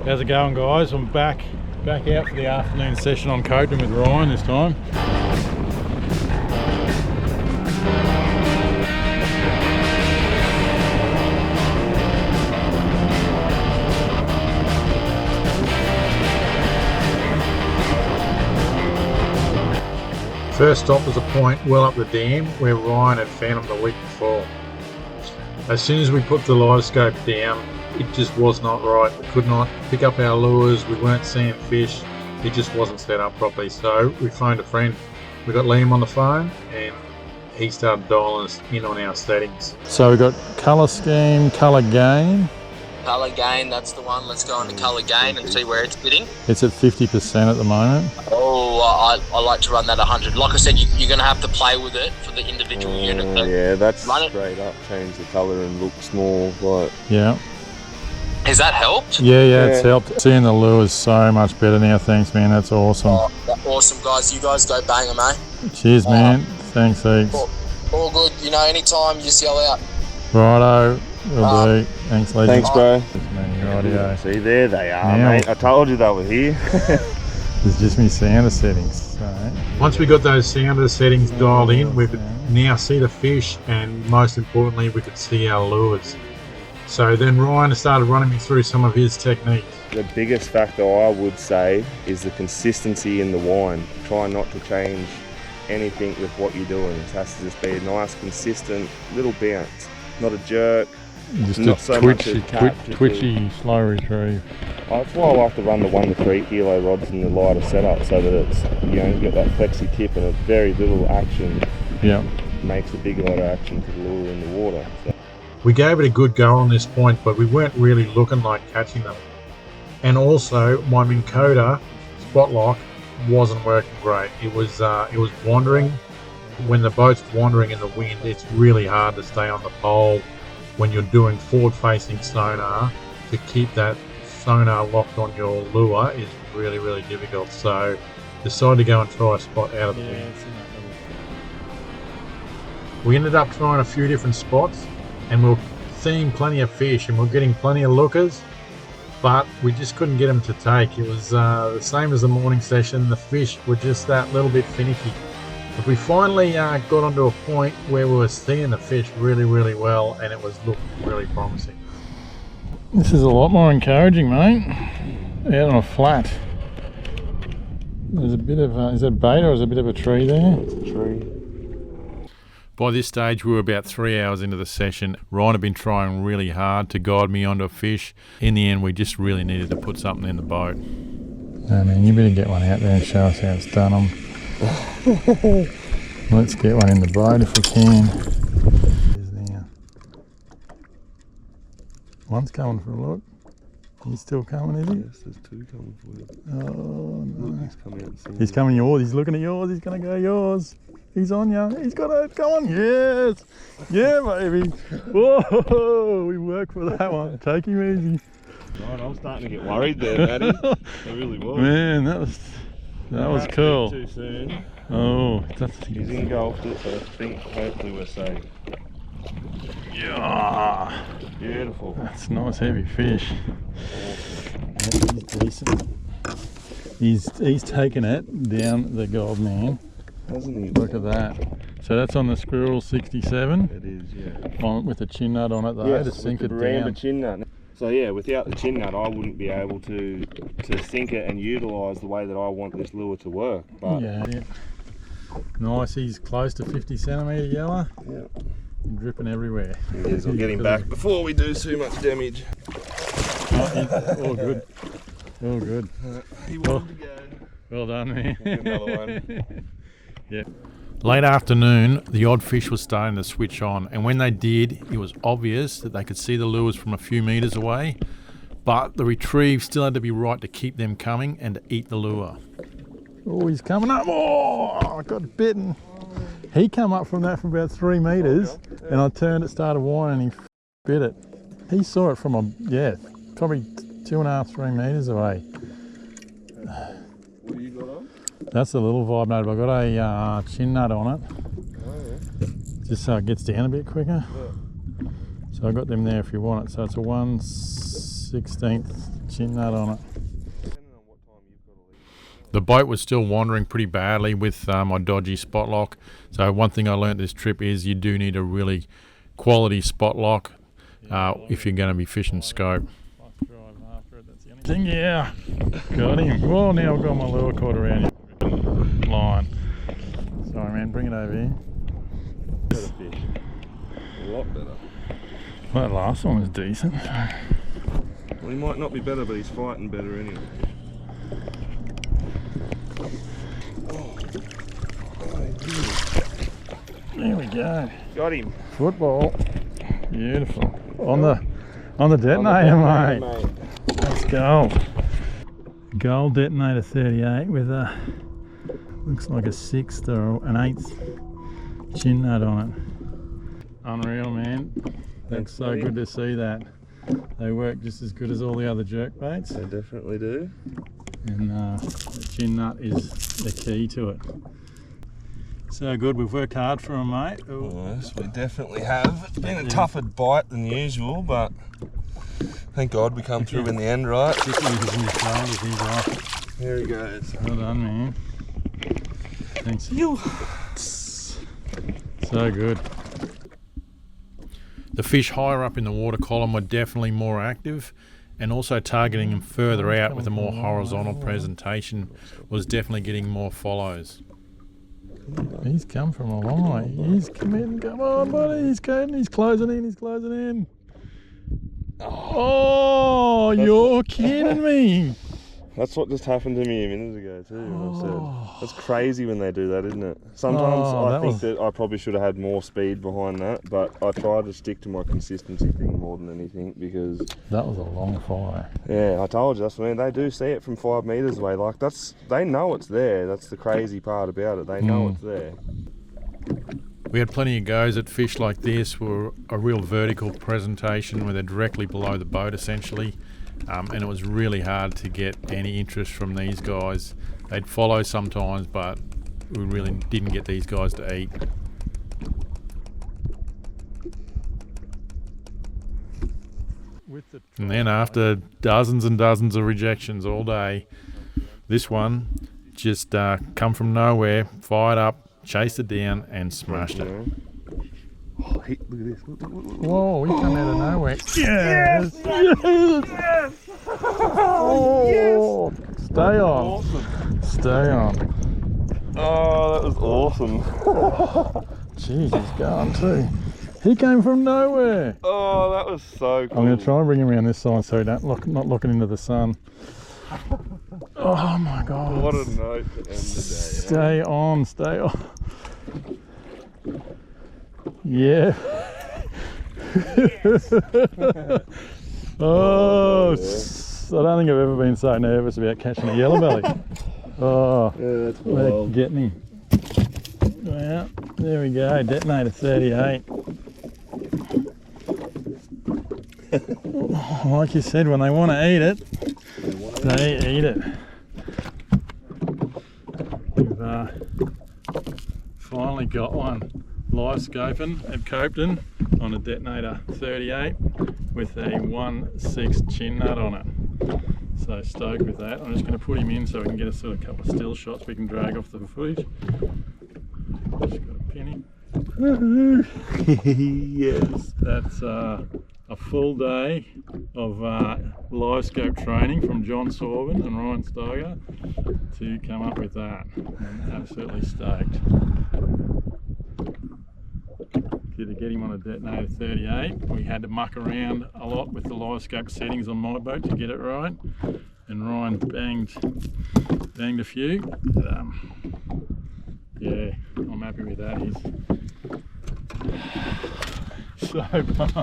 How's it going, guys? I'm back out for the afternoon session on Copeton with Ryan this time. First stop was a point well up the dam where Ryan had found them the week before. As soon as we put the Livescope down, it just was not right. We could not pick up our lures, we weren't seeing fish, it just wasn't set up properly. So we phoned a friend. We got Liam on the phone and he started dialing us in on our settings. So we got colour scheme, colour gain. Colour gain, that's the one. Let's go into colour gain and see where it's fitting. It's at 50% at the moment. Oh, I like to run that 100. Like I said, you're going to have to play with it for the individual unit. Yeah, that's straight up. Change the colour and look small. Like. Yeah. Has that helped? Yeah, it's helped. Seeing the lure is so much better now. Thanks, man. That's awesome. Oh, awesome, guys. You guys go bang them, eh? Cheers, man. Thanks, heaps. All good. You know, anytime, you just yell out. Righto. Will do. Thanks, Lee. Thanks, bro. Rightio. See, there they are, mate. I told you they were here. It's just me sounder settings. So. Once we got those sounder settings dialed in, we could now see the fish, and most importantly, we could see our lures. So then Ryan started running me through some of his techniques. The biggest factor I would say is the consistency in the wind. Try not to change anything with what you're doing. It has to just be a nice, consistent little bounce, not a jerk. Just not a so twitchy, much a tap, twitchy, slow retrieve. That's why I like to run the 1 to 3 kilo rods in the lighter setup, so that it's, you know, you get that flexy tip and a very little action. Yeah. Makes a big lot of action to the lure in the water. So. We gave it a good go on this point, but we weren't really looking like catching them. And also, my Minn Kota spot lock wasn't working great. It was wandering. When the boat's wandering in the wind, it's really hard to stay on the pole. When you're doing forward-facing sonar, to keep that sonar locked on your lure is really, really difficult. So, decided to go and try a spot out of the wind. We ended up trying a few different spots, and we're seeing plenty of fish, and we're getting plenty of lookers, but we just couldn't get them to take. It was the same as the morning session. The fish were just that little bit finicky. But we finally got onto a point where we were seeing the fish really, really well, and it was looking really promising. This is a lot more encouraging, mate. Out on a flat. There's a bit of, is that bait or is there a bit of a tree there? It's a tree. By this stage, we were about 3 hours into the session. Ryan had been trying really hard to guide me onto a fish. In the end, we just really needed to put something in the boat. I mean, you better get one out there and show us how it's done. Let's get one in the boat if we can. One's coming for a look. He's still coming, is he? Yes, there's 2 coming for you. Oh, no. Look, he's coming out. He's coming yours. He's looking at yours. He's going to go yours. He's on you. He's got it. Come on. Yes. Yeah, baby. Whoa. We work for that one. Take him easy. Right, I'm starting to get worried there, Matty. I really was. Man, that was cool. Too soon. Oh, He's engulfed it, so I think hopefully we're safe. Yeah. Beautiful. That's a nice heavy fish. He's decent. He's taken it down the gold man. Hasn't he? Look at that. So that's on the Squirrel 67. It is, yeah. With a chin nut on it though, yes, to sink with it the down. chin nut. So yeah, without the chin nut I wouldn't be able to sink it and utilise the way that I want this lure to work. But Yeah. Nice, he's close to 50 centimetre yellow. Yeah. Dripping everywhere. He is. I'll get him back before we do too much damage. All good. All good. He wanted to go. Well done, man. Another one. Yeah. Late afternoon, the odd fish was starting to switch on, and when they did, it was obvious that they could see the lures from a few metres away, but the retrieve still had to be right to keep them coming and to eat the lure. Oh, he's coming up. Oh, I got bitten. He came up from that from about 3 metres, and I turned it, started whining, and he bit it. He saw it from probably 2.5, 3 metres away. What do you got on? That's a little vibe nut. I've got a chin nut on it. Oh, yeah. Just so it gets down a bit quicker. Yeah. So I've got them there if you want it. So it's a 1/16 chin nut on it. The boat was still wandering pretty badly with my dodgy spot lock. So one thing I learned this trip is you do need a really quality spot lock if you're going to be fishing scope. Yeah, got him. Well, now I've got my lure caught around your line. Sorry, man, bring it over here. Better fish. A lot better. Well, that last one was decent. Well, he might not be better, but he's fighting better anyway. There we go. Got him. Football. Beautiful. On the detonator, mate. Let's go. Gold detonator 38 with a, looks like a 6th or an 8th chin nut on it. Unreal, man. That's so good to see that. They work just as good as all the other jerk baits. They definitely do. And the chin nut is the key to it. So good, we've worked hard for them, mate. Yes, we definitely have. It's been a tougher bite than usual, but thank God we come through in the end, right? There he goes. Well done, man. Thanks. So good. The fish higher up in the water column were definitely more active, and also targeting them further out with a more horizontal presentation was definitely getting more follows. He's come from a long way. He's come in. Come on, buddy. He's cutting. He's closing in. He's closing in. Oh, you're kidding me. That's what just happened to me a minute ago too. I said. That's crazy when they do that, isn't it? Sometimes I think that I probably should have had more speed behind that, but I try to stick to my consistency thing more than anything because that was a long fire. Yeah, I told you, that's what I mean. They do see it from 5 metres away. Like they know it's there. That's the crazy part about it. They know it's there. We had plenty of goes at fish like this, were a real vertical presentation where they're directly below the boat essentially. And it was really hard to get any interest from these guys. They'd follow sometimes, but we really didn't get these guys to eat. And then after dozens and dozens of rejections all day, this one just come from nowhere, fired up, chased it down and smashed it. Oh, look at this. Look. Whoa, he come out of nowhere. Yes! Yes! Oh, yes! Stay on. Awesome. Stay on. Oh, that was awesome. Jeez, he's gone too. He came from nowhere. Oh, that was so cool. I'm going to try and bring him around this side so he not looking into the sun. Oh my God. What a note to end the day. Stay on, stay on. Yeah. Oh, I don't think I've ever been so nervous about catching a yellow belly. Oh, yeah, that's they're wild. getting him. Well, there we go, detonator 38. Like you said, when they want to eat it, they eat it. We've finally got one live scoping at Copeton on a detonator 38 with a 1/6 chin nut on it. So stoked with that. I'm just going to put him in so we can get a sort of couple of still shots we can drag off the footage. Just got to pin him. Yes. That's a full day of Livescope training from John Sorban and Ryan Stieger to come up with that. I'm absolutely stoked. To get him on a detonator 38, we had to muck around a lot with the Livescope settings on my boat to get it right, and Ryan banged a few. But, yeah, I'm happy with that. He's so pumped.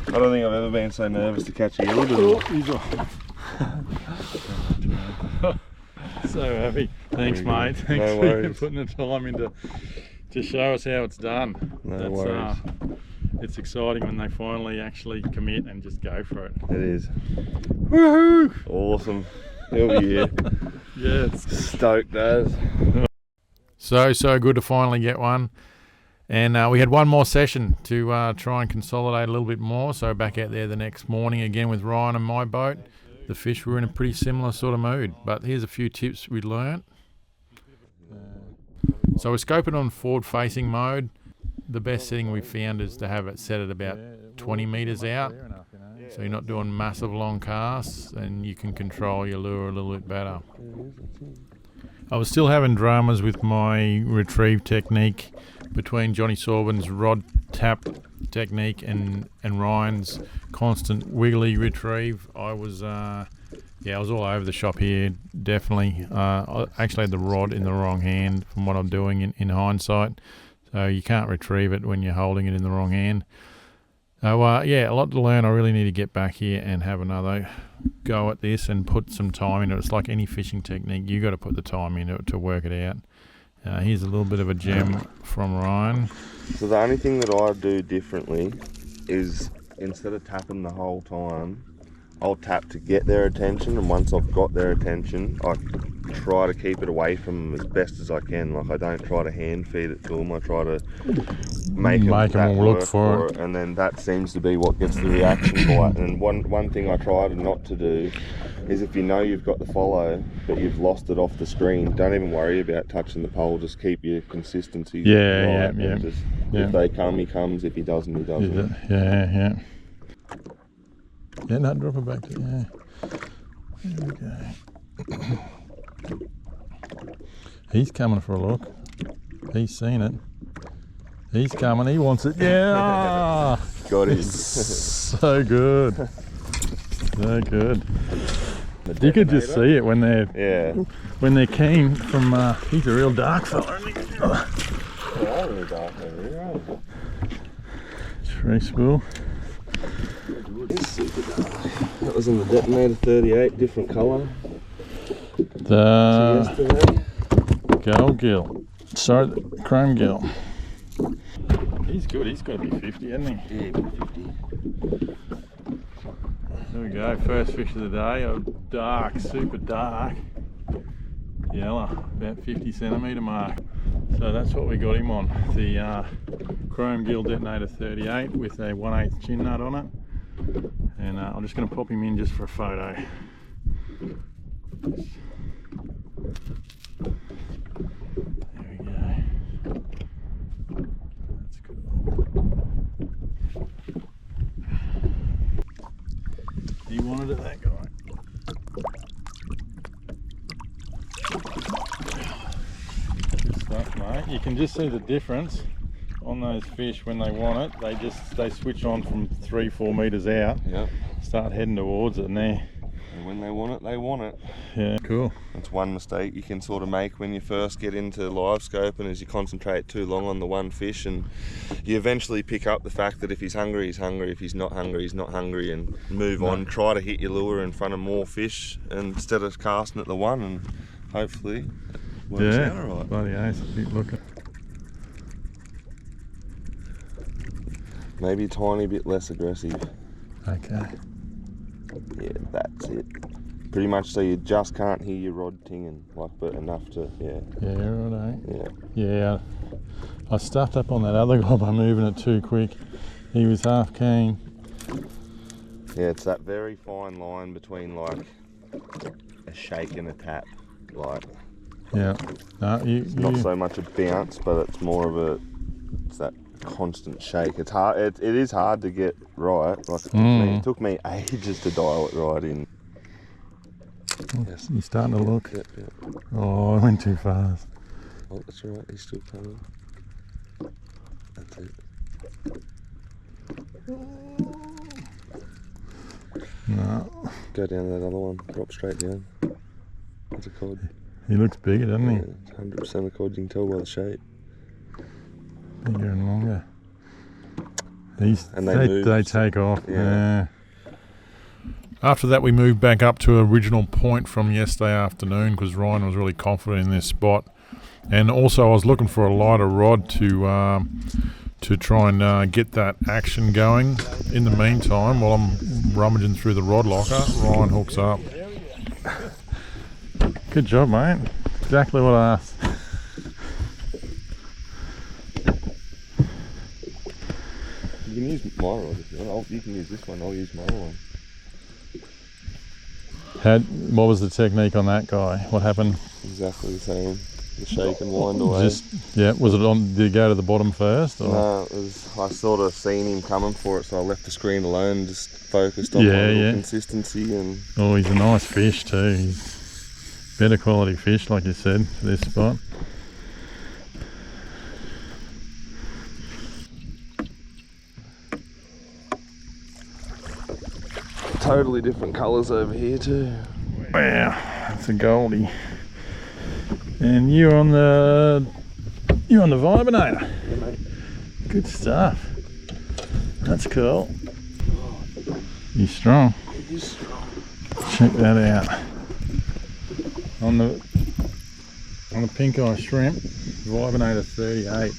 I don't think I've ever been so nervous to catch a yellow before. He's so happy. Thanks, mate. Thanks for putting the time in to show us how it's done. No worries. It's exciting when they finally actually commit and just go for it. It is. Woohoo! Awesome. He'll be here. Yeah, it's Stoked as. So good to finally get one. And we had one more session to try and consolidate a little bit more. So back out there the next morning again with Ryan and my boat. the fish were in a pretty similar sort of mood. But here's a few tips we learnt. So we're scoping on forward-facing mode. The best setting we found is to have it set at about 20 metres out, so you're not doing massive long casts, and you can control your lure a little bit better. I was still having dramas with my retrieve technique between Johnny Sorbin's rod tap technique and Ryan's constant wiggly retrieve. I was all over the shop here, definitely. I actually had the rod in the wrong hand from what I'm doing in hindsight. So you can't retrieve it when you're holding it in the wrong hand. So a lot to learn. I really need to get back here and have another go at this and put some time into it. It's like any fishing technique. You got to put the time into it to work it out. Here's a little bit of a gem from Ryan. So the only thing that I do differently is instead of tapping the whole time, I'll tap to get their attention, and once I've got their attention, I try to keep it away from them as best as I can. Like, I don't try to hand feed it to them. I try to make them look for it, and then that seems to be what gets the reaction bite. And one thing I try to not to do is, if you know you've got the follow but you've lost it off the screen, don't even worry about touching the pole. Just keep your consistency. If they come, he comes. If he doesn't, he doesn't. Yeah, no, drop it back to There we go. He's coming for a look. He's seen it. He's coming. He wants it. Yeah. Got him. So good. So good. You could just see it when they're keen. From he's a real dark fella, isn't he? Really dark over here. Tree spool. That was in the detonator 38, different colour. The gold gill. Sorry, the chrome gill. He's good. He's got to be 50, hasn't he? Yeah, 50. There we go. First fish of the day. A dark, super dark yellow, about 50 centimetre mark. So that's what we got him on. The chrome gill detonator 38 with a 1/8 chin nut on it. And I'm just going to pop him in just for a photo. There we go. That's good. He wanted it, that guy. Good stuff, mate. You can just see the difference on those fish when they want it. They switch on from 3-4 metres out. Yep. Start heading towards it, and when they want it, they want it. Yeah, cool. That's one mistake you can sort of make when you first get into Livescope, and as you concentrate too long on the one fish, and you eventually pick up the fact that if he's hungry, he's hungry. If he's not hungry, he's not hungry, and move on. Try to hit your lure in front of more fish instead of casting at the one, and hopefully it works out all right. Bloody ace, keep looking. Maybe a tiny bit less aggressive. Okay. Yeah, that's it. Pretty much so you just can't hear your rod tinging, but enough to, Yeah, right, Yeah. Yeah, I stuffed up on that other guy by moving it too quick. He was half keen. Yeah, it's that very fine line between like a shake and a tap. Yeah. No, not so much a bounce, but it's more of it's that constant shake. It's hard. It is hard to get right. Like it took me ages to dial it right in. Yes. You're starting to look. Yep. Oh, I went too fast. Oh, that's all right. He's still coming. That's it. No. Go down to that other one. Drop straight down. That's a cod. He looks bigger, doesn't he? Yeah, it's 100% a cod. You can tell by the shape. Bigger and longer. And they move. They take off. Yeah. After that, we moved back up to original point from yesterday afternoon because Ryan was really confident in this spot, and also I was looking for a lighter rod to try and get that action going. In the meantime, while I'm rummaging through the rod locker, Ryan hooks up. Good job, mate. Exactly what I asked. You can use my rod if you want. You can use this one. I'll use my other one. What was the technique on that guy? What happened? Exactly the same. The shake and wind away. Was it on? Did he go to the bottom first? Or? No, it was. I sort of seen him coming for it, so I left the screen alone and just focused on my little consistency. And oh, he's a nice fish too. He's better quality fish, like you said, for this spot. totally different colours over here too. Wow, that's a goldie. And you're on the Vibinator. Yeah, mate. Good stuff. That's cool. He's strong. He's strong. Check that out. On the pink eye shrimp, Vibinator 38.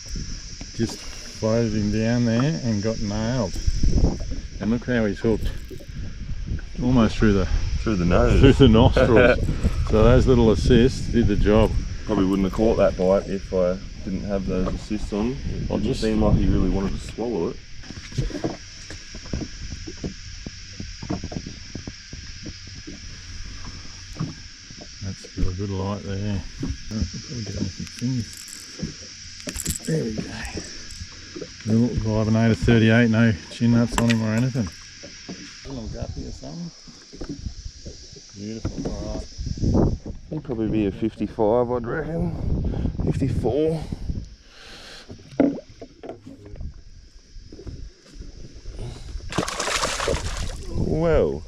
Just floated him down there and got nailed. And look how he's hooked. Almost through the nose. Through the nostrils. So those little assists did the job. Probably wouldn't have caught that bite if I didn't have those assists on. It just seemed like he really wanted to swallow it. That's got a good light there. Oh, probably get on some fingers. There we go. Little Vibinator 38, no chin nuts on him or anything. A little guppy or something. Beautiful, alright. He'd probably be a 55, I'd reckon. 54. Well,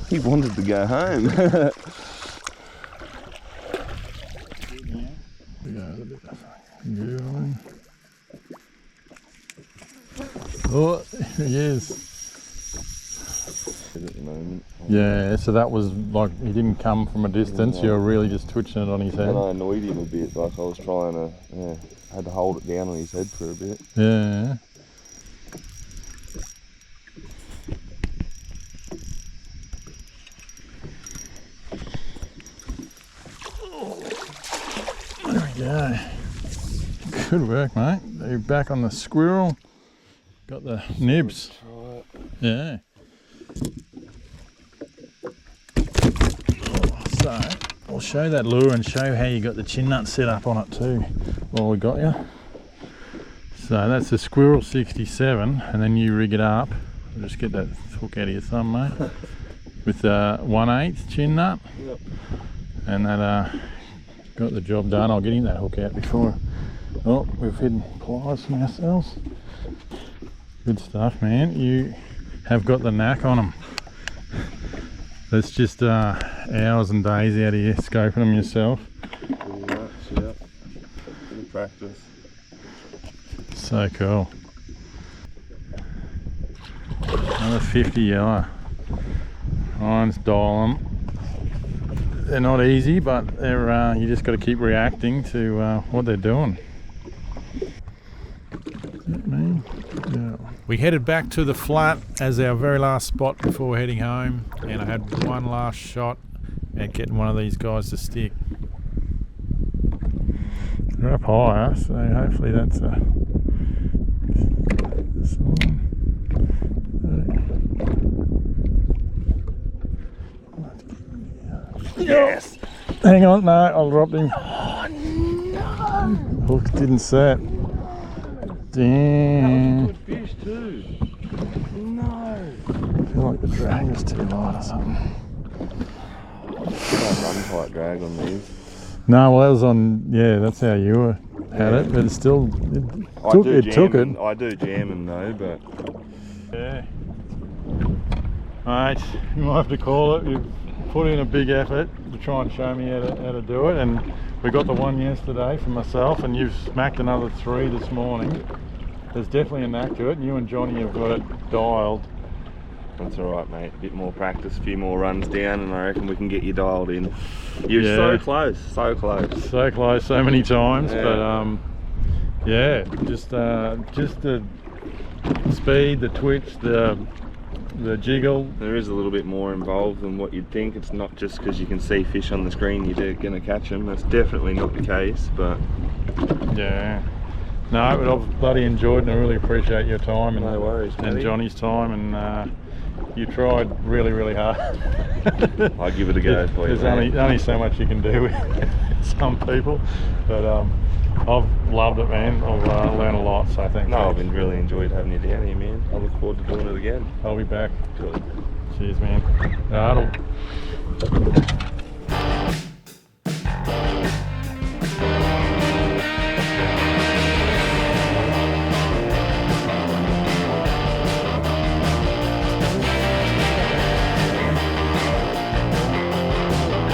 he wanted to go home. Oh, he is. At the moment. Yeah, so that was like, he didn't come from a distance, you were really just twitching it on his head. And I annoyed him a bit, like I was trying to, had to hold it down on his head for a bit. Yeah. There we go. Good work, mate. You're back on the squirrel. Got the nibs. Right. Yeah. So, I'll show that lure and show how you got the chin nut set up on it too, while we got you. So that's a Squirrel 67, and then you rig it up. I'll just get that hook out of your thumb, mate. With 1/8 chin nut. Yep. And that got the job done. I'll get him that hook out before. Oh, we've hidden pliers from ourselves. Good stuff, man. You have got the knack on them. That's just hours and days out of you scoping them yourself. Pretty much, yeah. Good practice. So cool. Another 50 yellow. Irons dial them. They're not easy, but they're you just got to keep reacting to what they're doing. Is that me? Yeah. We headed back to the flat as our very last spot before heading home, and I had one last shot at getting one of these guys to stick. They're up higher, so hopefully that's a sign. Yes! Hang on, no, I dropped him. Oh no! Hook didn't set. Damn. Good fish too. No. I feel like the drag was too light or something. Can't run tight drag on these. No, well that was on, yeah, that's how you had it, but it still, it took it. I do jamming though, but... Yeah. Mate, you might have to call it. You've put in a big effort to try and show me how to do it, and we got the one yesterday for myself, and you've smacked another 3 this morning. There's definitely a knack to it, and you and Johnny have got it dialed. That's alright, mate. A bit more practice, a few more runs down, and I reckon we can get you dialed in. You're so close, so close. So close so many times, yeah. But yeah, just the speed, the twitch, the jiggle. There is a little bit more involved than what you'd think. It's not just because you can see fish on the screen you're going to catch them. That's definitely not the case, but... Yeah. No, but I've bloody enjoyed, and I really appreciate your time and, no worries, and Johnny's time, and You tried really, really hard. I'll give it a go for you. There's only so much you can do with some people, but I've loved it, man. I've learned a lot, so thank you. No, I've been really enjoyed having you down here, man. I look forward to doing it again. I'll be back. Good. Cheers, man.